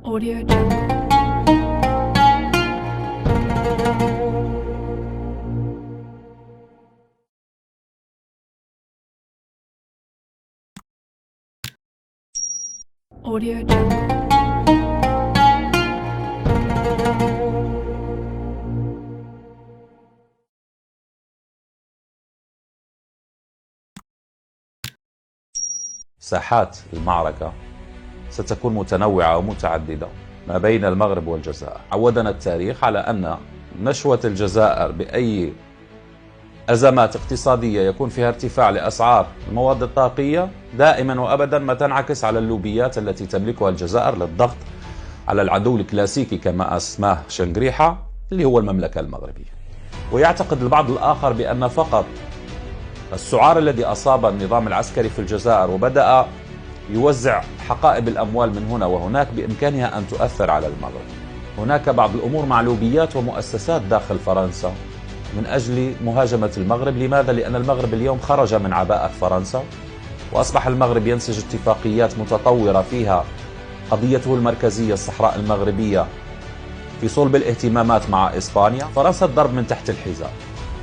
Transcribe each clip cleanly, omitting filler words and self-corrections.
Audio Jungle. Audio Jungle. ساحات المعركة ستكون متنوعة ومتعددة ما بين المغرب والجزائر. عودنا التاريخ على أن نشوة الجزائر بأي أزمات اقتصادية يكون فيها ارتفاع لأسعار المواد الطاقية دائما وأبدا ما تنعكس على اللوبيات التي تملكها الجزائر للضغط على العدو الكلاسيكي كما أسماه شنقريحة اللي هو المملكة المغربية. ويعتقد البعض الآخر بأن فقط السعار الذي أصاب النظام العسكري في الجزائر وبدأ يوزع حقائب الأموال من هنا وهناك بإمكانها أن تؤثر على المغرب. هناك بعض الأمور مع لوبيات ومؤسسات داخل فرنسا من أجل مهاجمة المغرب. لماذا؟ لأن المغرب اليوم خرج من عباءة فرنسا وأصبح المغرب ينسج اتفاقيات متطورة فيها قضيته المركزية الصحراء المغربية في صلب الاهتمامات مع إسبانيا. فرنسا الضرب من تحت الحزام،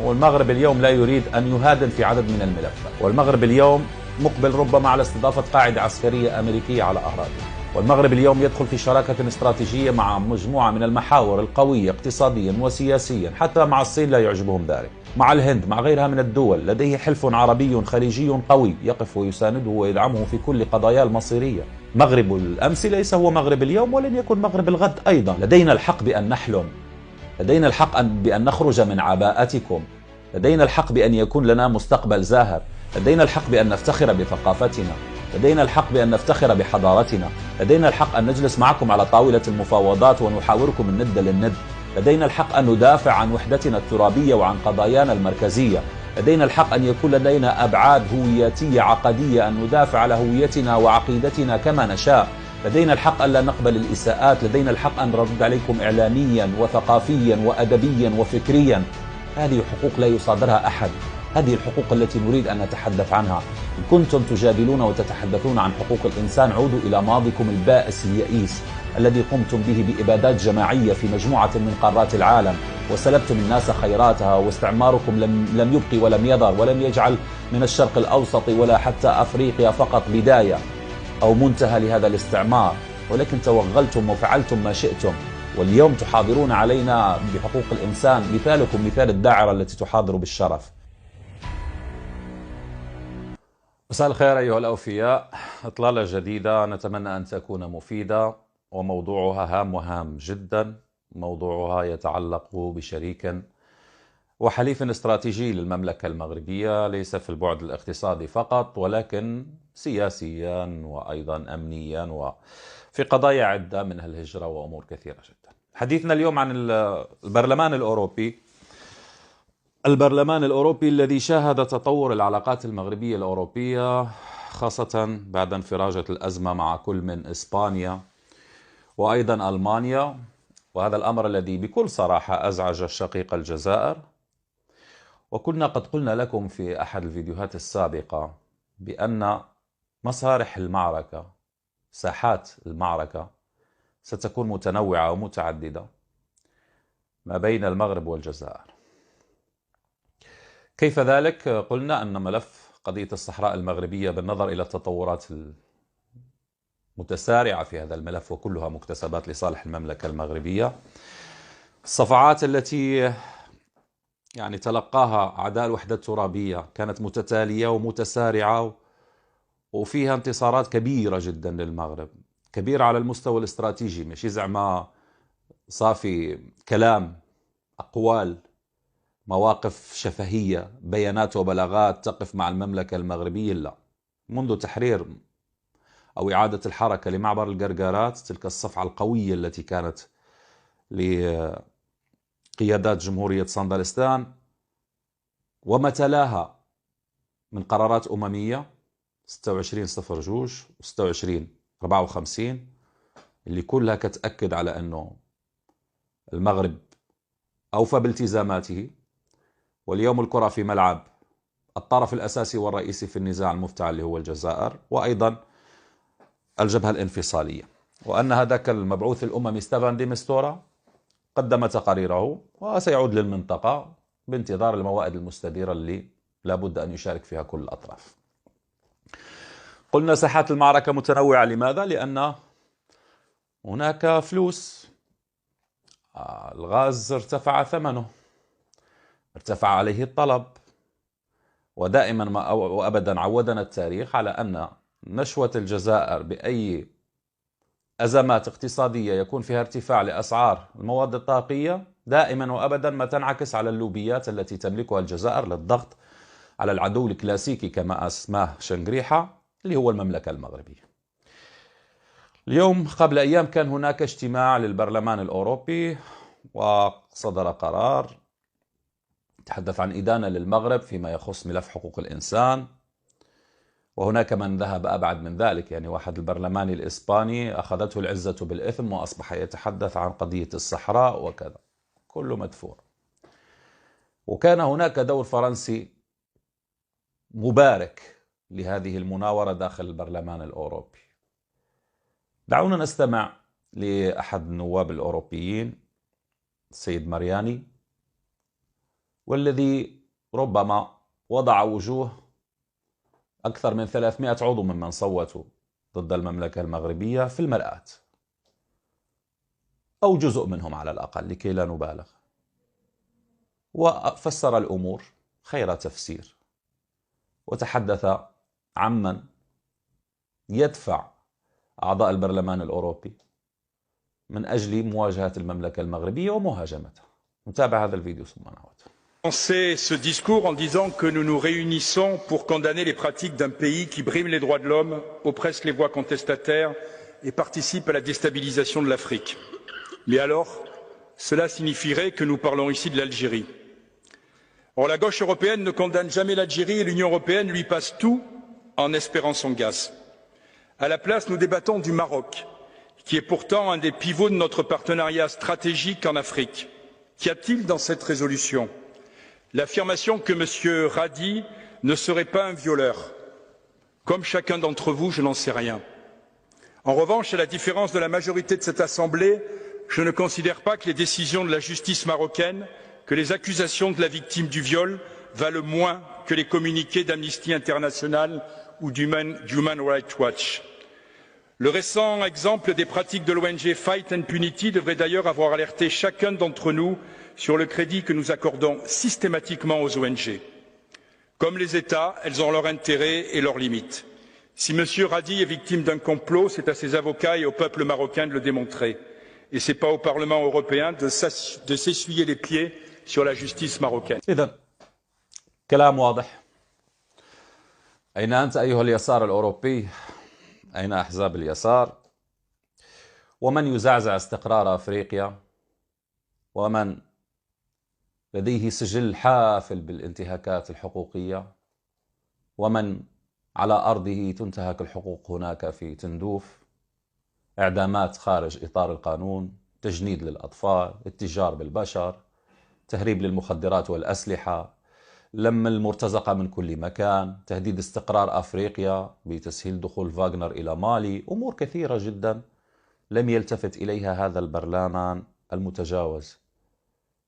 والمغرب اليوم لا يريد أن يهادن في عدد من الملفات، والمغرب اليوم مقبل ربما على استضافة قاعدة عسكرية أمريكية على أراضيه، والمغرب اليوم يدخل في شراكة استراتيجية مع مجموعة من المحاور القوية اقتصاديا وسياسيا، حتى مع الصين لا يعجبهم ذلك، مع الهند، مع غيرها من الدول. لديه حلف عربي خليجي قوي يقف ويسانده ويدعمه في كل قضاياه المصيرية. مغرب الأمس ليس هو مغرب اليوم ولن يكون مغرب الغد أيضا. لدينا الحق بأن نحلم، لدينا الحق بأن نخرج من عباءتكم، لدينا الحق بأن يكون لنا مستقبل زاهر، لدينا الحق بأن نفتخر بثقافتنا، لدينا الحق بأن نفتخر بحضارتنا، لدينا الحق أن نجلس معكم على طاولة المفاوضات ونحاوركم الند للند، لدينا الحق أن ندافع عن وحدتنا الترابية وعن قضايانا المركزية، لدينا الحق أن يكون لدينا أبعاد هوياتية عقدية، أن ندافع على هويتنا وعقيدتنا كما نشاء، لدينا الحق أن لا نقبل الإساءات، لدينا الحق أن نرد عليكم إعلاميا وثقافيا وأدبيا وفكريا. هذه حقوق لا يصادرها أحد، هذه الحقوق التي نريد أن نتحدث عنها. إن كنتم تجادلون وتتحدثون عن حقوق الإنسان عودوا إلى ماضيكم البائس اليئيس الذي قمتم به بإبادات جماعية في مجموعة من قارات العالم وسلبتم الناس خيراتها، واستعماركم لم يبقي ولم يذر ولم يجعل من الشرق الأوسط ولا حتى أفريقيا فقط بداية أو منتهى لهذا الاستعمار، ولكن توغلتم وفعلتم ما شئتم، واليوم تحاضرون علينا بحقوق الإنسان. مثالكم مثال الداعرة التي تحاضر بالشرف. مساء الخير أيها الأوفياء، إطلالة جديدة نتمنى أن تكون مفيدة، وموضوعها هام وهام جدا. موضوعها يتعلق بشريك وحليف استراتيجي للمملكة المغربية، ليس في البعد الاقتصادي فقط ولكن سياسيا وأيضا أمنيا وفي قضايا عدة منها الهجرة وأمور كثيرة جدا. حديثنا اليوم عن البرلمان الأوروبي. البرلمان الأوروبي الذي شاهد تطور العلاقات المغربية الأوروبية خاصة بعد انفراجة الأزمة مع كل من إسبانيا وأيضا ألمانيا، وهذا الأمر الذي بكل صراحة أزعج الشقيق الجزائر. وكنا قد قلنا لكم في أحد الفيديوهات السابقة بأن مسارح المعركة، ساحات المعركة ستكون متنوعة ومتعددة ما بين المغرب والجزائر. كيف ذلك؟ قلنا أن ملف قضية الصحراء المغربية بالنظر إلى التطورات المتسارعة في هذا الملف وكلها مكتسبات لصالح المملكة المغربية، الصفعات التي تلقاها أعداء الوحدة الترابية كانت متتالية ومتسارعة وفيها انتصارات كبيرة جدا للمغرب، كبيرة على المستوى الاستراتيجي، مش زعما صافي كلام، أقوال، مواقف شفهية، بيانات وبلاغات تقف مع المملكة المغربية. لا، منذ تحرير أو إعادة الحركة لمعبر القرقارات، تلك الصفعة القوية التي كانت لقيادات جمهورية صندلستان وما تلاها من قرارات أممية 26/02 و26/54 اللي كلها كتأكد على أنه المغرب أوفى بالتزاماته، واليوم الكرة في ملعب الطرف الأساسي والرئيسي في النزاع المفتعل اللي هو الجزائر، وأيضا الجبهة الانفصالية. وأن هذاك المبعوث الأممي ستيفان دي مستورا قدم تقاريره وسيعود للمنطقة بانتظار الموائد المستديرة اللي لابد أن يشارك فيها كل الأطراف. قلنا ساحات المعركة متنوعة، لماذا؟ لأن هناك فلوس. الغاز ارتفع ثمنه، ارتفع عليه الطلب، ودائما وأبدا عودنا التاريخ على أن نشوة الجزائر بأي أزمات اقتصادية يكون فيها ارتفاع لأسعار المواد الطاقية دائما وأبدا ما تنعكس على اللوبيات التي تملكها الجزائر للضغط على العدو الكلاسيكي كما أسماه شنقريحة اللي هو المملكة المغربية. اليوم قبل أيام كان هناك اجتماع للبرلمان الأوروبي وصدر قرار تحدث عن إدانة للمغرب فيما يخص ملف حقوق الإنسان، وهناك من ذهب أبعد من ذلك، يعني واحد البرلماني الإسباني أخذته العزة بالإثم وأصبح يتحدث عن قضية الصحراء وكذا، كله مدفوع. وكان هناك دور فرنسي مبارك لهذه المناورة داخل البرلمان الأوروبي. دعونا نستمع لأحد النواب الأوروبيين السيد مرياني، والذي ربما وضع وجوه أكثر من 300 عضو ممن صوتوا ضد المملكة المغربية في المرآة، أو جزء منهم على الأقل لكي لا نبالغ، وفسر الأمور خير تفسير، وتحدث عمن يدفع أعضاء البرلمان الأوروبي من أجل مواجهة المملكة المغربية ومهاجمتها. نتابع هذا الفيديو ثم نعود. Commencer ce discours en disant que nous nous réunissons pour condamner les pratiques d'un pays qui brime les droits de l'homme, oppresse les voix contestataires et participe à la déstabilisation de l'Afrique. Mais alors, cela signifierait que nous parlons ici de l'Algérie. Or, la gauche européenne ne condamne jamais l'Algérie et l'Union européenne lui passe tout en espérant son gaz. À la place, nous débattons du Maroc, qui est pourtant un des pivots de notre partenariat stratégique en Afrique. Qu'y a-t-il dans cette résolution? L'affirmation que M. Radi ne serait pas un violeur. Comme chacun d'entre vous, je n'en sais rien. En revanche, à la différence de la majorité de cette Assemblée, je ne considère pas que les décisions de la justice marocaine, que les accusations de la victime du viol valent moins que les communiqués d'Amnesty International ou d'Human Rights Watch. Le récent exemple des pratiques de l'ONG Fight Impunity devrait d'ailleurs avoir alerté chacun d'entre nous sur le crédit que nous accordons systématiquement aux ONG. Comme les États, elles ont leurs intérêts et leurs limites. Si M. Radi est victime d'un complot, c'est à ses avocats et au peuple marocain de le démontrer. Et ce n'est pas au Parlement européen de s'essuyer les pieds sur la justice marocaine. إذن كلام واضح. أين أنت أيها اليسار الأوروبي؟ أين أحزاب اليسار؟ ومن يزعزع استقرار أفريقيا؟ ومن لديه سجل حافل بالانتهاكات الحقوقية؟ ومن على أرضه تنتهك الحقوق هناك في تندوف؟ إعدامات خارج إطار القانون، تجنيد للأطفال، التجار بالبشر، تهريب للمخدرات والأسلحة، لم المرتزقة من كل مكان، تهديد استقرار أفريقيا بتسهيل دخول فاغنر إلى مالي، أمور كثيرة جدا لم يلتفت إليها هذا البرلمان المتجاوز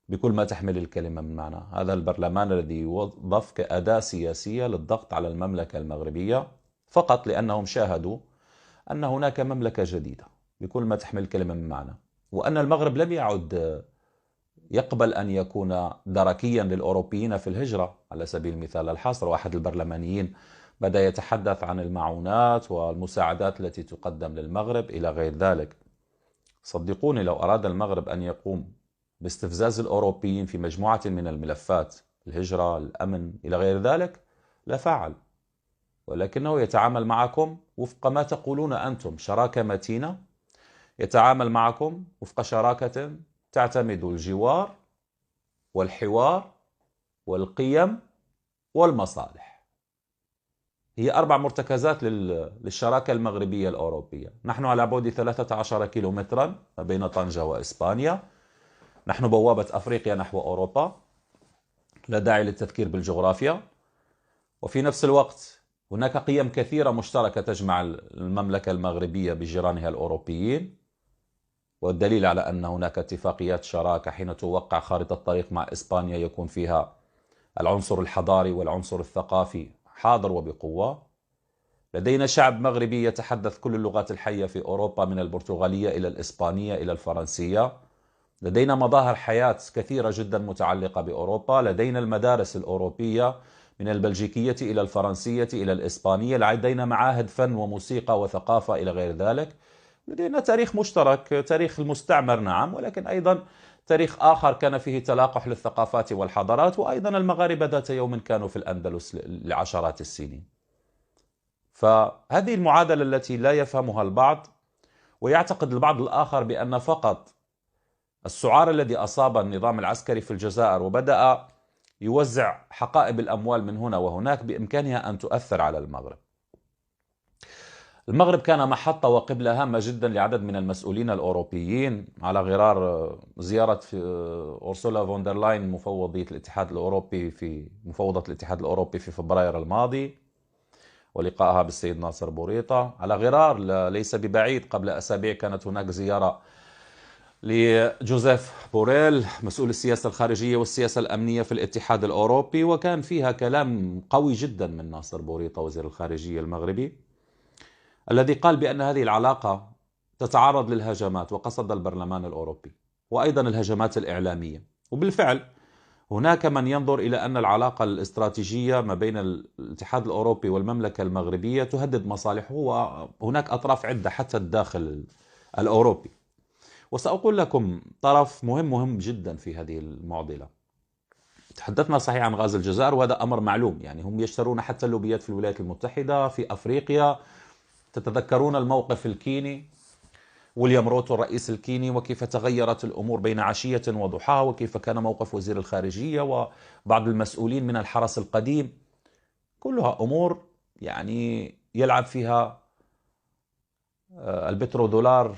بكل ما تحمل الكلمة من معنى. هذا البرلمان الذي يوظف كأداة سياسية للضغط على المملكة المغربية فقط لأنهم شاهدوا أن هناك مملكة جديدة بكل ما تحمل الكلمة من معنى، وأن المغرب لم يعد يقبل أن يكون دركيا للأوروبيين في الهجرة على سبيل المثال الحصر. واحد البرلمانيين بدأ يتحدث عن المعونات والمساعدات التي تقدم للمغرب إلى غير ذلك. صدقوني لو أراد المغرب أن يقوم باستفزاز الأوروبيين في مجموعة من الملفات، الهجرة، الأمن إلى غير ذلك، لفعل، ولكنه يتعامل معكم وفق ما تقولون أنتم، شراكة متينة، يتعامل معكم وفق شراكة تعتمد الجوار والحوار والقيم والمصالح. هي 4 مرتكزات للشراكة المغربية الأوروبية. نحن على بعد 13 كيلومترا ما بين طنجة وإسبانيا، نحن بوابة أفريقيا نحو أوروبا، لا داعي للتذكير بالجغرافيا. وفي نفس الوقت هناك قيم كثيرة مشتركة تجمع المملكة المغربية بجيرانها الأوروبيين، والدليل على أن هناك اتفاقيات شراكة حين توقع خارطة طريق مع إسبانيا يكون فيها العنصر الحضاري والعنصر الثقافي حاضر وبقوة. لدينا شعب مغربي يتحدث كل اللغات الحية في أوروبا من البرتغالية إلى الإسبانية إلى الفرنسية. لدينا مظاهر حياة كثيرة جدا متعلقة بأوروبا. لدينا المدارس الأوروبية من البلجيكية إلى الفرنسية إلى الإسبانية. لدينا معاهد فن وموسيقى وثقافة إلى غير ذلك. لدينا تاريخ مشترك، تاريخ المستعمر نعم، ولكن أيضا تاريخ آخر كان فيه تلاقح للثقافات والحضارات. وأيضا المغاربة ذات يوم كانوا في الأندلس لعشرات السنين. فهذه المعادلة التي لا يفهمها البعض، ويعتقد البعض الآخر بأن فقط السعار الذي أصاب النظام العسكري في الجزائر وبدأ يوزع حقائب الأموال من هنا وهناك بإمكانها أن تؤثر على المغرب. المغرب كان محطة وقبلة هامة جدا لعدد من المسؤولين الأوروبيين، على غرار زيارة أورسولا فوندرلاين مفوضة الاتحاد الأوروبي في فبراير الماضي، ولقائها بالسيد ناصر بوريطة. على غرار ليس ببعيد قبل أسابيع كانت هناك زيارة لجوزيف بوريل مسؤول السياسة الخارجية والسياسة الأمنية في الاتحاد الأوروبي، وكان فيها كلام قوي جدا من ناصر بوريطة وزير الخارجية المغربي، الذي قال بأن هذه العلاقة تتعرض للهجمات، وقصد البرلمان الأوروبي وأيضا الهجمات الإعلامية. وبالفعل هناك من ينظر إلى أن العلاقة الاستراتيجية ما بين الاتحاد الأوروبي والمملكة المغربية تهدد مصالحه، وهناك أطراف عدة حتى الداخل الأوروبي. وسأقول لكم طرف مهم جدا في هذه المعضلة. تحدثنا صحيح عن غاز الجزائر، وهذا أمر معلوم، يعني هم يشترون حتى اللوبيات في الولايات المتحدة في أفريقيا. تتذكرون الموقف الكيني، ويليام روتو الرئيس الكيني، وكيف تغيرت الأمور بين عشية وضحاها، وكيف كان موقف وزير الخارجية وبعض المسؤولين من الحرس القديم. كلها أمور يعني يلعب فيها البترودولار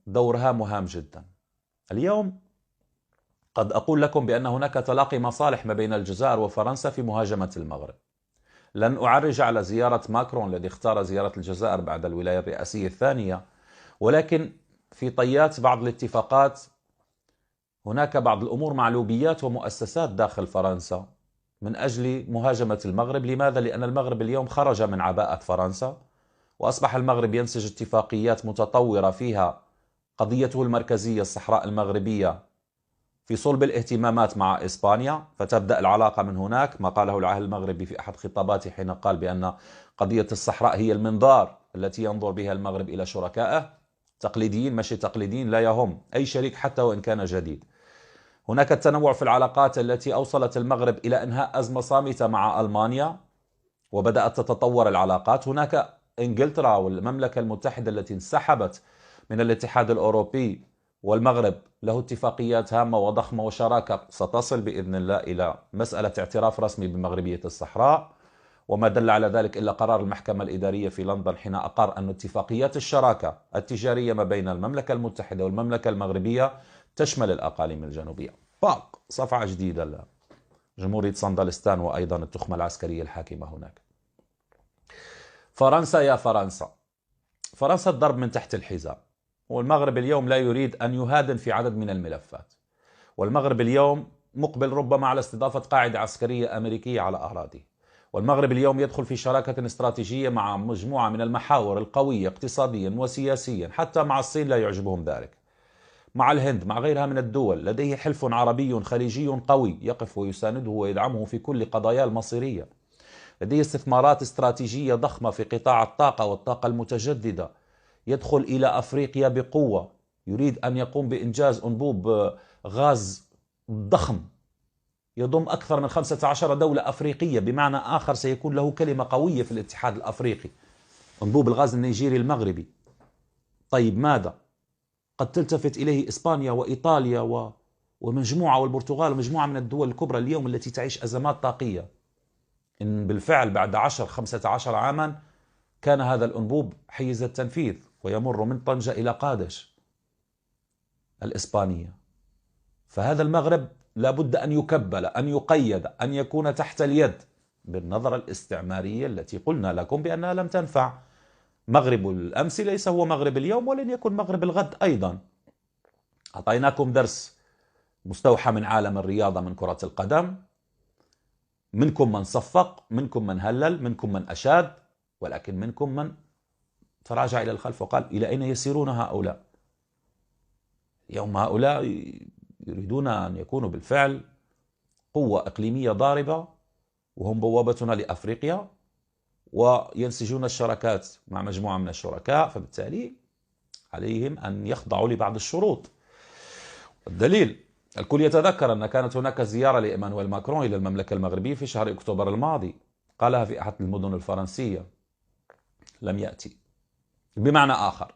دور هام جدا. اليوم قد أقول لكم بأن هناك تلاقي مصالح ما بين الجزائر وفرنسا في مهاجمة المغرب. لن أعرج على زيارة ماكرون الذي اختار زيارة الجزائر بعد الولاية الرئاسية الثانية، ولكن في طيات بعض الاتفاقات هناك بعض الأمور مع لوبيات ومؤسسات داخل فرنسا من أجل مهاجمة المغرب. لماذا؟ لأن المغرب اليوم خرج من عباءة فرنسا، وأصبح المغرب ينسج اتفاقيات متطورة فيها قضيته المركزية الصحراء المغربية في صلب الاهتمامات مع إسبانيا، فتبدأ العلاقة من هناك. ما قاله العاهل المغربي في أحد خطاباته حين قال بأن قضية الصحراء هي المنظار التي ينظر بها المغرب إلى شركائه تقليديين مش تقليديين، لا يهم أي شريك حتى وإن كان جديد. هناك التنوع في العلاقات التي أوصلت المغرب إلى إنهاء أزمة صامتة مع ألمانيا، وبدأت تتطور العلاقات. هناك إنجلترا والمملكة المتحدة التي انسحبت من الاتحاد الأوروبي، والمغرب له اتفاقيات هامة وضخمة وشراكة ستصل بإذن الله إلى مسألة اعتراف رسمي بمغربية الصحراء. وما دل على ذلك إلا قرار المحكمة الإدارية في لندن حين أقر أن اتفاقيات الشراكة التجارية ما بين المملكة المتحدة والمملكة المغربية تشمل الأقاليم الجنوبية. صفعة جديدة لجمهورية صندلستان وأيضا التخمة العسكرية الحاكمة هناك. فرنسا يا فرنسا، فرنسا الضرب من تحت الحزام، والمغرب اليوم لا يريد أن يهادن في عدد من الملفات. والمغرب اليوم مقبل ربما على استضافة قاعدة عسكرية أمريكية على أراضيه. والمغرب اليوم يدخل في شراكة استراتيجية مع مجموعة من المحاور القوية اقتصاديا وسياسيا، حتى مع الصين لا يعجبهم ذلك، مع الهند، مع غيرها من الدول. لديه حلف عربي خليجي قوي يقف ويسانده ويدعمه في كل قضاياه المصيرية. لديه استثمارات استراتيجية ضخمة في قطاع الطاقة والطاقة المتجددة. يدخل إلى أفريقيا بقوة، يريد أن يقوم بإنجاز أنبوب غاز ضخم يضم أكثر من 15 دولة أفريقية، بمعنى آخر سيكون له كلمة قوية في الاتحاد الأفريقي، أنبوب الغاز النيجيري المغربي. طيب ماذا؟ قد تلتفت إليه إسبانيا وإيطاليا ومجموعة والبرتغال ومجموعة من الدول الكبرى اليوم التي تعيش أزمات طاقية. إن بالفعل بعد 10-15 عاما كان هذا الأنبوب حيز التنفيذ ويمر من طنجة إلى قادش الإسبانية. فهذا المغرب لابد أن يكبل، أن يقيد، أن يكون تحت اليد بالنظرة الاستعمارية التي قلنا لكم بأنها لم تنفع. مغرب الأمس ليس هو مغرب اليوم ولن يكون مغرب الغد أيضا. أعطيناكم درس مستوحى من عالم الرياضة من كرة القدم، منكم من صفق، منكم من هلل، منكم من أشاد، ولكن منكم من تراجع إلى الخلف وقال إلى أين يسيرون هؤلاء؟ اليوم هؤلاء يريدون أن يكونوا بالفعل قوة إقليمية ضاربة، وهم بوابتنا لأفريقيا، وينسجون الشراكات مع مجموعة من الشركاء، فبالتالي عليهم أن يخضعوا لبعض الشروط. الدليل الكل يتذكر أن كانت هناك زيارة لإيمانويل ماكرون إلى المملكة المغربية في شهر أكتوبر الماضي، قالها في أحد المدن الفرنسية، لم يأتي. بمعنى آخر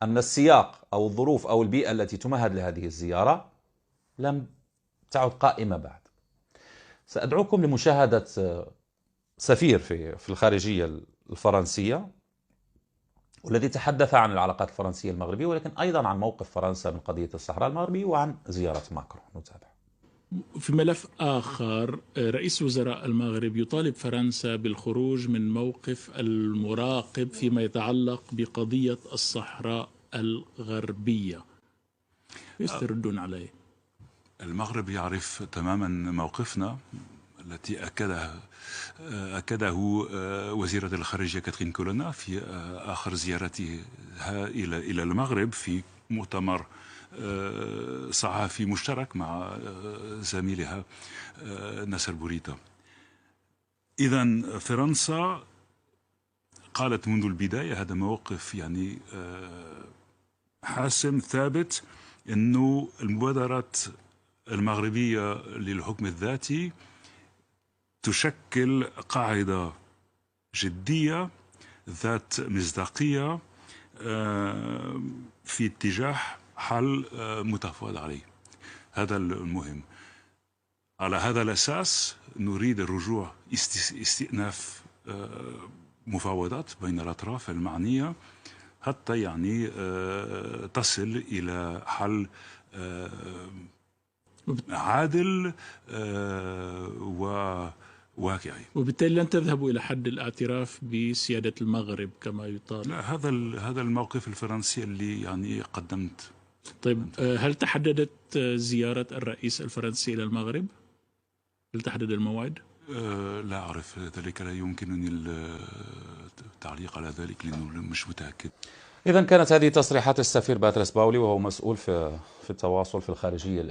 أن السياق أو الظروف أو البيئة التي تمهد لهذه الزيارة لم تعد قائمة بعد. سأدعوكم لمشاهدة سفير في الخارجية الفرنسية، والذي تحدث عن العلاقات الفرنسية المغربية، ولكن أيضا عن موقف فرنسا من قضية الصحراء المغربية وعن زيارة ماكرون. نتابع. في ملف آخر، رئيس وزراء المغرب يطالب فرنسا بالخروج من موقف المراقب فيما يتعلق بقضية الصحراء الغربية. يستردون عليه. المغرب يعرف تماما موقفنا التي أكده وزيرة الخارجية كاترين كولونا في آخر زيارتها إلى المغرب في مؤتمر صحفي مشترك مع زميلها ناصر بوريطة. إذن فرنسا قالت منذ البداية هذا موقف يعني حاسم ثابت، أنه المبادرات المغربية للحكم الذاتي تشكل قاعدة جدية ذات مصداقية في اتجاه حل متفاوض عليه. هذا المهم. على هذا الأساس نريد الرجوع استئناف مفاوضات بين الأطراف المعنية حتى يعني تصل إلى حل عادل وواقعي. وبالتالي لن تذهبوا إلى حد الاعتراف بسيادة المغرب كما يطالب. لا، هذا الموقف الفرنسي اللي يعني قدمت. طيب، هل تحددت زيارة الرئيس الفرنسي إلى المغرب؟ هل تحدد الموعد؟ لا أعرف ذلك، لا يمكنني التعليق على ذلك لأنه مش متأكد. إذن كانت هذه تصريحات السفير باتريس باولي، وهو مسؤول في التواصل في الخارجية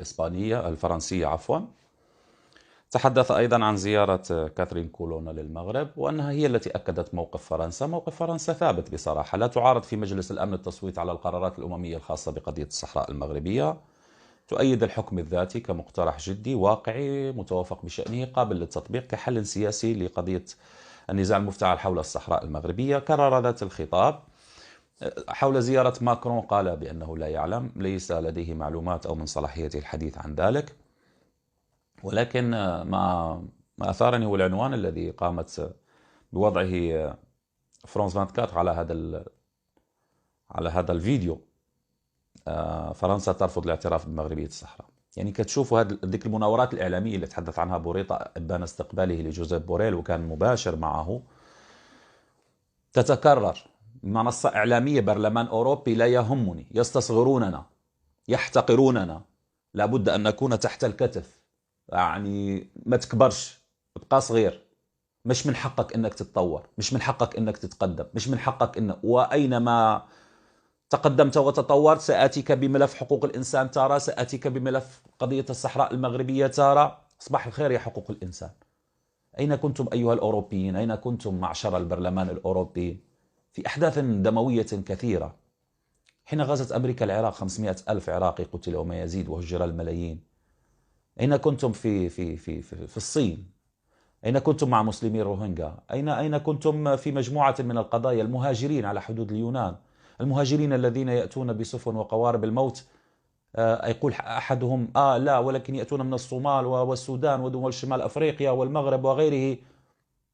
الفرنسية عفوا. تحدث أيضا عن زيارة كاترين كولونا للمغرب، وأنها هي التي أكدت موقف فرنسا. موقف فرنسا ثابت بصراحة، لا تعارض في مجلس الأمن التصويت على القرارات الأممية الخاصة بقضية الصحراء المغربية، تؤيد الحكم الذاتي كمقترح جدي واقعي متوافق بشأنه قابل للتطبيق كحل سياسي لقضية النزاع المفتعل حول الصحراء المغربية. كرر ذات الخطاب حول زيارة ماكرون، قال بأنه لا يعلم، ليس لديه معلومات أو من صلاحيته الحديث عن ذلك، ولكن ما أثارني هو العنوان الذي قامت بوضعه فرانس 24 على هذا الفيديو: فرنسا ترفض الاعتراف بمغربية الصحراء. يعني كتشوفوا ذيك المناورات الإعلامية اللي تحدث عنها بوريطة إبان استقباله لجوزيف بوريل وكان مباشر معه، تتكرر. منصة إعلامية، برلمان أوروبي، لا يهمني، يستصغروننا، يحتقروننا، لابد أن نكون تحت الكتف، يعني ما تكبرش، ابقى صغير، مش من حقك أنك تتطور، مش من حقك أنك تتقدم، مش من حقك وأينما تقدمت وتطورت سآتيك بملف حقوق الإنسان ترى، سآتيك بملف قضية الصحراء المغربية ترى. صباح الخير يا حقوق الإنسان، أين كنتم أيها الأوروبيين؟ أين كنتم معشر البرلمان الأوروبي في أحداث دموية كثيرة؟ حين غزت أمريكا العراق 500,000 عراقي قتل وما يزيد وهجر الملايين. أين كنتم في الصين؟ أين كنتم مع مسلمي الروهينجا؟ أين كنتم في مجموعة من القضايا؟ المهاجرين على حدود اليونان، المهاجرين الذين يأتون بسفن وقوارب الموت، يقول أحدهم لا، ولكن يأتون من الصومال والسودان ودول شمال أفريقيا والمغرب وغيره.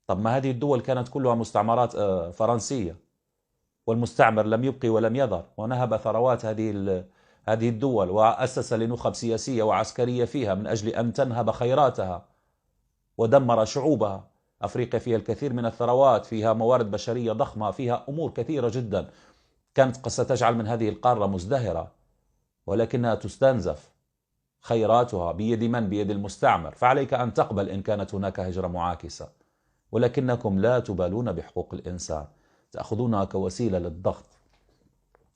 طب ما هذه الدول كانت كلها مستعمرات فرنسية، والمستعمر لم يبقي ولم يذر، ونهب ثروات هذه الدول، وأسس لنخب سياسية وعسكرية فيها من أجل أن تنهب خيراتها، ودمر شعوبها. أفريقيا فيها الكثير من الثروات، فيها موارد بشرية ضخمة، فيها أمور كثيرة جدا كانت قد ستجعل من هذه القارة مزدهرة، ولكنها تستنزف خيراتها بيد من؟ بيد المستعمر. فعليك أن تقبل إن كانت هناك هجرة معاكسة، ولكنكم لا تبالون بحقوق الإنسان، تأخذونها كوسيلة للضغط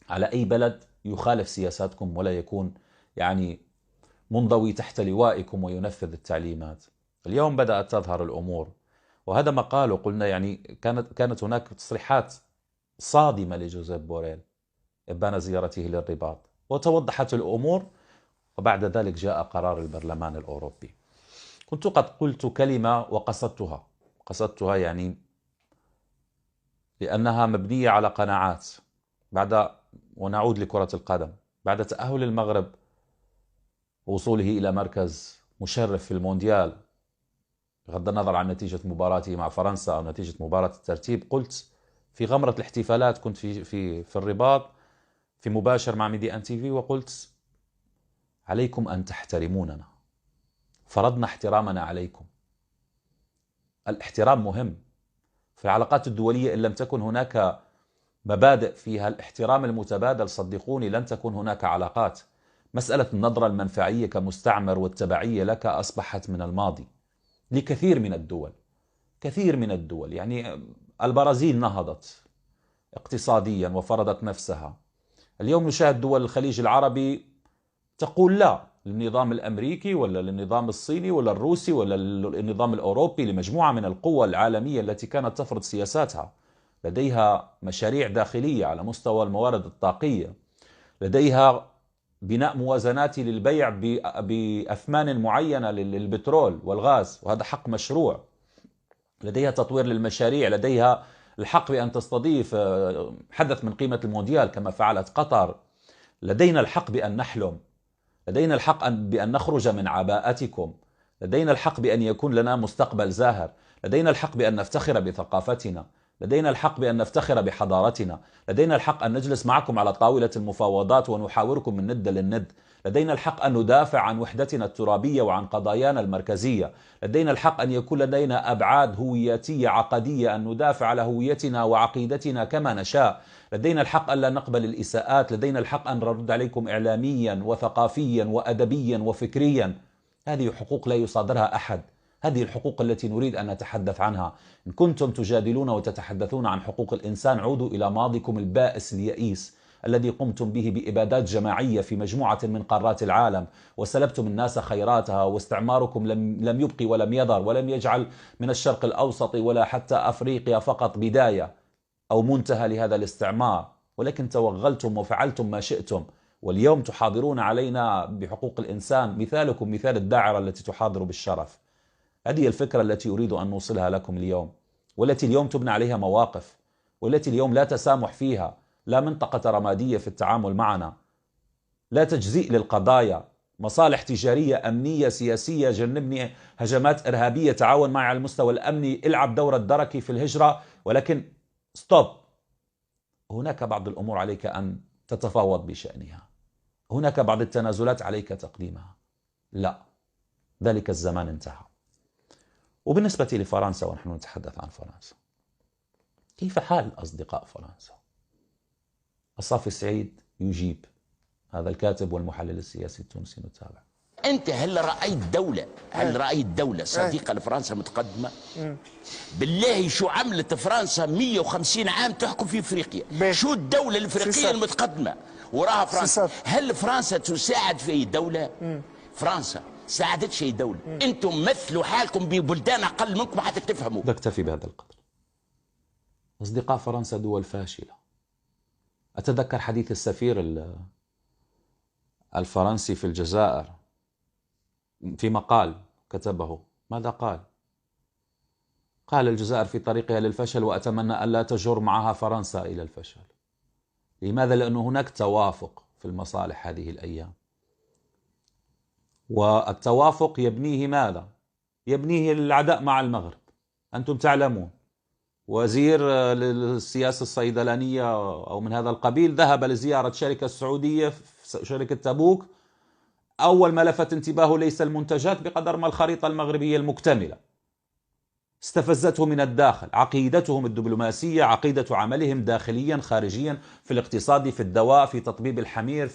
على أي بلد يخالف سياساتكم ولا يكون منضوي تحت لوائكم وينفذ التعليمات. اليوم بدأت تظهر الأمور، وهذا ما قالوا، قلنا كانت هناك تصريحات صادمة لجوزيف بوريل إبان زيارته للرباط، وتوضحت الأمور، وبعد ذلك جاء قرار البرلمان الأوروبي. كنت قد قلت كلمة وقصدتها لأنها مبنية على قناعات. ونعود لكرة القدم، بعد تأهل المغرب ووصوله إلى مركز مشرف في المونديال، بغض النظر عن نتيجة مباراته مع فرنسا أو نتيجة مباراة الترتيب، قلت في غمرة الاحتفالات، كنت في الرباط في مباشر مع ميدي أن تي في، وقلت عليكم أن تحترموننا، فرضنا احترامنا عليكم. الاحترام مهم في العلاقات الدولية. إن لم تكن هناك مبادئ فيها الاحترام المتبادل، صدقوني لن تكون هناك علاقات. مسألة النظرة المنفعية كمستعمر والتبعية لك أصبحت من الماضي لكثير من الدول. كثير من الدول، البرازيل نهضت اقتصاديا وفرضت نفسها. اليوم نشاهد دول الخليج العربي تقول لا للنظام الأمريكي ولا للنظام الصيني ولا الروسي ولا النظام الأوروبي، لمجموعة من القوى العالمية التي كانت تفرض سياساتها. لديها مشاريع داخلية على مستوى الموارد الطاقية، لديها بناء موازنات للبيع بأثمان معينة للبترول والغاز، وهذا حق مشروع. لديها تطوير للمشاريع، لديها الحق بأن تستضيف حدث من قيمة المونديال كما فعلت قطر. لدينا الحق بأن نحلم، لدينا الحق بأن نخرج من عباءتكم، لدينا الحق بأن يكون لنا مستقبل زاهر، لدينا الحق بأن نفتخر بثقافتنا، لدينا الحق بأن نفتخر بحضارتنا، لدينا الحق أن نجلس معكم على طاولة المفاوضات ونحاوركم من ند للند، لدينا الحق أن ندافع عن وحدتنا الترابية وعن قضايانا المركزية، لدينا الحق أن يكون لدينا أبعاد هوياتية عقدية، أن ندافع على هويتنا وعقيدتنا كما نشاء، لدينا الحق أن لا نقبل الإساءات، لدينا الحق أن نرد عليكم إعلاميا وثقافيا وأدبيا وفكريا. هذه حقوق لا يصادرها أحد. هذه الحقوق التي نريد أن نتحدث عنها. إن كنتم تجادلون وتتحدثون عن حقوق الإنسان، عودوا إلى ماضيكم البائس اليئيس الذي قمتم به بإبادات جماعية في مجموعة من قارات العالم، وسلبتم الناس خيراتها، واستعماركم لم يبقي ولم يذر، ولم يجعل من الشرق الأوسط ولا حتى أفريقيا فقط بداية أو منتهى لهذا الاستعمار، ولكن توغلتم وفعلتم ما شئتم. واليوم تحاضرون علينا بحقوق الإنسان، مثالكم مثال الداعرة التي تحاضر بالشرف. هذه الفكرة التي أريد أن نوصلها لكم اليوم، والتي اليوم تبنى عليها مواقف، والتي اليوم لا تسامح فيها، لا منطقة رمادية في التعامل معنا، لا تجزيء للقضايا، مصالح تجارية أمنية سياسية، جنبني هجمات إرهابية، تعاون معي على المستوى الأمني، العب دور الدركي في الهجرة، ولكن ستوب. هناك بعض الأمور عليك أن تتفاوض بشأنها، هناك بعض التنازلات عليك تقديمها. لا، ذلك الزمان انتهى. وبالنسبة لفرنسا، ونحن نتحدث عن فرنسا، كيف حال أصدقاء فرنسا؟ الصافي السعيد يجيب، هذا الكاتب والمحلل السياسي التونسي نتابع. أنت هل رأيت دولة صديقة لفرنسا متقدمة؟ بالله شو عملت فرنسا 150 عام تحكم في افريقيا؟ شو الدولة الافريقية المتقدمة وراها فرنسا؟ هل فرنسا تساعد في أي دولة؟ فرنسا ساعدتش أي دولة. أنتم مثلوا حالكم ببلدان أقل منكم حتى تفهموا. نكتفي بهذا القدر. أصدقاء فرنسا دول فاشلة. أتذكر حديث السفير الفرنسي في الجزائر في مقال كتبه. ماذا قال؟ قال الجزائر في طريقها للفشل، وأتمنى ألا تجر معها فرنسا إلى الفشل. لماذا؟ لأن هناك توافق في المصالح هذه الأيام، والتوافق يبنيه ماذا؟ يبنيه العداء مع المغرب. أنتم تعلمون وزير السياسة الصيدلانية أو من هذا القبيل ذهب لزيارة شركة السعودية، شركة تبوك. أول ما لفت انتباهه ليس المنتجات بقدر ما الخريطة المغربية المكتملة. استفزته من الداخل، عقيدتهم الدبلوماسية، عقيدة عملهم داخليا خارجيا، في الاقتصاد، في الدواء، في تطبيب الحمير،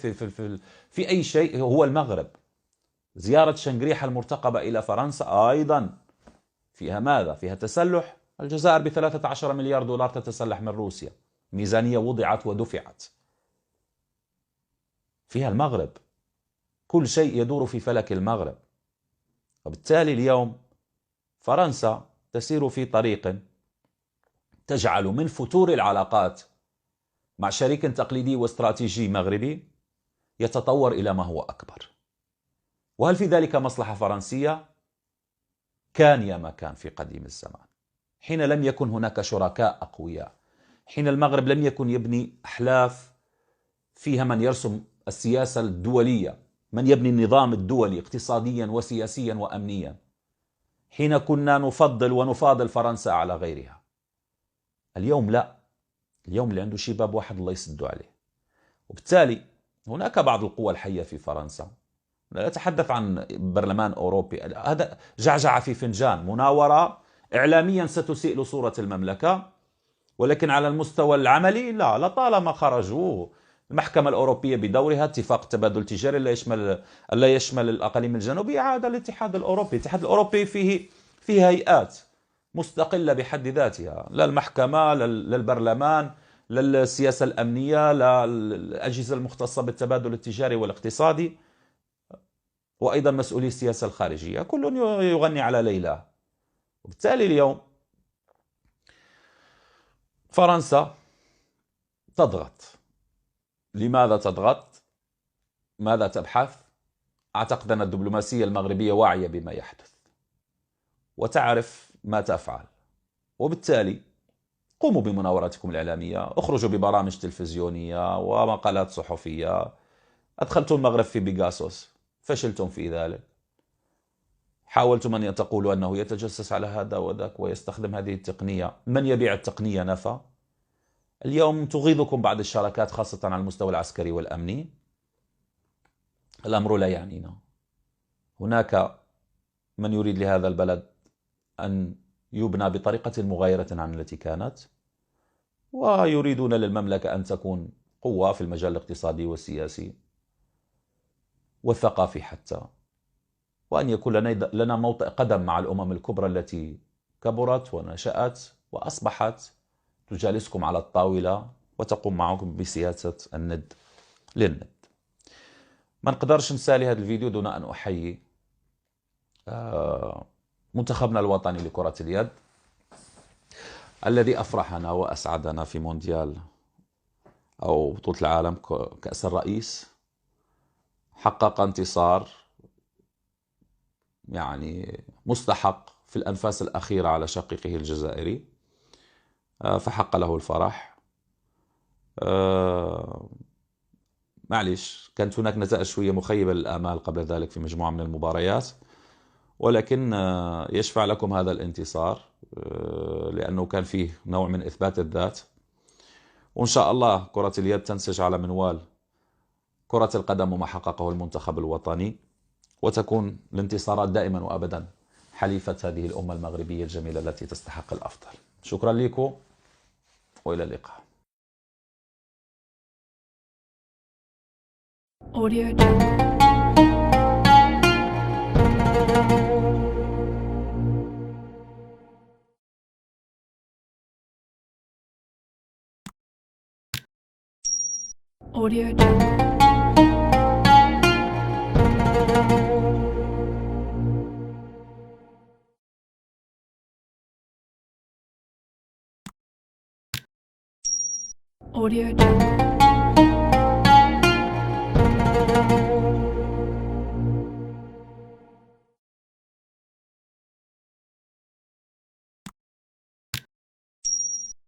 في أي شيء، هو المغرب. زيارة شنقريحة المرتقبة إلى فرنسا أيضا فيها ماذا؟ فيها تسلح. الجزائر ب13 مليار دولار تتسلح من روسيا، ميزانية وضعت ودفعت. فيها المغرب، كل شيء يدور في فلك المغرب. وبالتالي اليوم فرنسا تسير في طريق تجعل من فتور العلاقات مع شريك تقليدي واستراتيجي مغربي يتطور إلى ما هو أكبر. وهل في ذلك مصلحة فرنسية؟ كان يا ما كان في قديم الزمان، حين لم يكن هناك شركاء أقوياء، حين المغرب لم يكن يبني أحلاف فيها من يرسم السياسة الدولية، من يبني النظام الدولي اقتصاديا وسياسيا وأمنيا، حين كنا نفضل ونفاضل فرنسا على غيرها. اليوم لا، اليوم اللي عنده شباب واحد الله يسده عليه. وبالتالي هناك بعض القوى الحية في فرنسا، لا أتحدث عن برلمان أوروبي، هذا جعجع في فنجان، مناورة إعلاميا ستسيء لصورة المملكة، ولكن على المستوى العملي لا، لطالما خرجوا. المحكمة الأوروبية بدورها، اتفاق التبادل التجاري لا يشمل الأقاليم الجنوبية، عاد الاتحاد الأوروبي. الاتحاد الأوروبي فيه هيئات مستقلة بحد ذاتها، لا المحكمة، لا البرلمان، لا السياسة الأمنية، لا الأجهزة المختصة بالتبادل التجاري والاقتصادي، وأيضا مسؤولي السياسة الخارجية، كل يغني على ليلى. وبالتالي اليوم فرنسا تضغط. لماذا تضغط؟ ماذا تبحث؟ أعتقد أن الدبلوماسية المغربية واعية بما يحدث وتعرف ما تفعل، وبالتالي قوموا بمناوراتكم الإعلامية، اخرجوا ببرامج تلفزيونية ومقالات صحفية. أدخلتم المغرب في بيغاسوس، فشلتم في ذلك. حاولتم أن تقولوا أنه يتجسس على هذا وذاك ويستخدم هذه التقنية، من يبيع التقنية نفى. اليوم تغيظكم بعض الشراكات خاصة على المستوى العسكري والأمني، الأمر لا يعنينا. هناك من يريد لهذا البلد أن يبنى بطريقة مغايرة عن التي كانت، ويريدون للمملكة أن تكون قوة في المجال الاقتصادي والسياسي والثقافي حتى، وأن يكون لنا موطئ قدم مع الأمم الكبرى التي كبرت ونشأت وأصبحت تجالسكم على الطاولة وتقوم معكم بسياسة الند للند. ما نقدرش نسالي هذا الفيديو دون أن أحيي منتخبنا الوطني لكرة اليد الذي أفرحنا وأسعدنا في مونديال أو بطولة العالم كأس الرئيس. حقق انتصار يعني مستحق في الأنفاس الأخيرة على شقيقه الجزائري، فحق له الفرح. معليش، كانت هناك نتائج شوية مخيبة للآمال قبل ذلك في مجموعة من المباريات، ولكن يشفع لكم هذا الانتصار لأنه كان فيه نوع من إثبات الذات. وإن شاء الله كرة اليد تنسج على منوال كرة القدم وما حققه المنتخب الوطني، وتكون الانتصارات دائما وأبدا حليفة هذه الأمة المغربية الجميلة التي تستحق الأفضل. شكرا لكم وإلى اللقاء. Audio Jungle. Audio Jungle. Audio Jungle.